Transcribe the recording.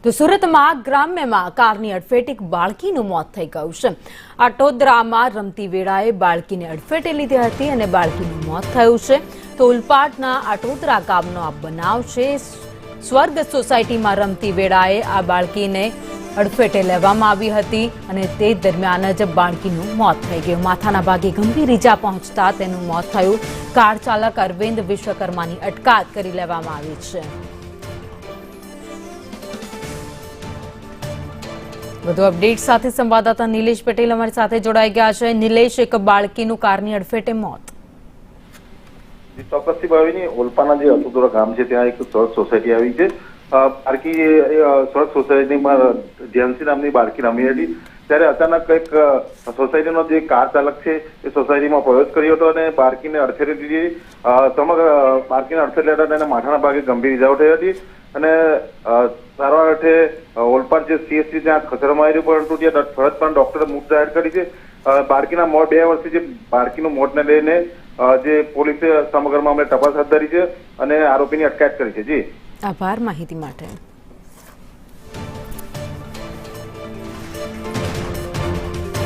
તો સુરતમાં ગ્રામ્યમાં કારની અડફેટે એક બાળકીનું મોત થઈ ગયું છે। આટોદરામાં રમતી વેળાએ બાળકીને અડફેટે લીધી હતી અને બાળકીનું મોત થયું છે। તો ઉલપાડના આટોદરા ગામનો આ બનાવ છે। સ્વર્ગ સોસાયટીમાં રમતી વેળાએ આ બાળકીને અડફેટે લેવામાં આવી હતી અને તે દરમિયાન જ બાળકીનું મોત થઈ ગયું। માથાના ભાગે ગંભીર ઈજા પહોંચતા તેનું મોત થયું। કાર ચાલક અરવિંદ વિશ્વકર્માની અટકાયત કરી લેવામાં આવી છે। વધુ અપડેટ સાથે સંવાદદાતા નિલેશ પટેલ અમારી સાથે જોડાઈ ગયા છે। નિલેશ, એક બાળકીનું કારની અડફેટે મોત। ચોક્કસથી ભાવિની ઓલપાના જે અતુદરા ગામ છે ત્યાં એક સડક સોસાયટી આવી છે। બાળકી સડક સોસાયટીમાં ધ્યાનસી નામની બાળકી રમી હતી ત્યારે અચાનક એક સોસાયટીનો જે કાર ચાલક છે એ સોસાયટીમાં પ્રવેશ કર્યો હતો અને બાળકીને અડફેટે લીધી। સમગ્ર બાળકીને અડફેટે લેતા તેને માથાના ભાગે ગંભીર ઇજાઓ થઈ હતી અને સારવાર અર્થે ઓલપાડ જે સીએચસી ત્યાં ખસેડવામાં આવ્યું, પરંતુ ત્યાં ફરજ પણ ડોક્ટરે મૃત જાહેર કરી છે। બાળકીના 2 વર્ષથી જે બાળકીનું મોતને લઈને જે પોલીસે સમગ્ર મામલે તપાસ હાથ ધરી છે અને આરોપીની અટકાયત કરી છે। જી, આભાર માહિતી માટે।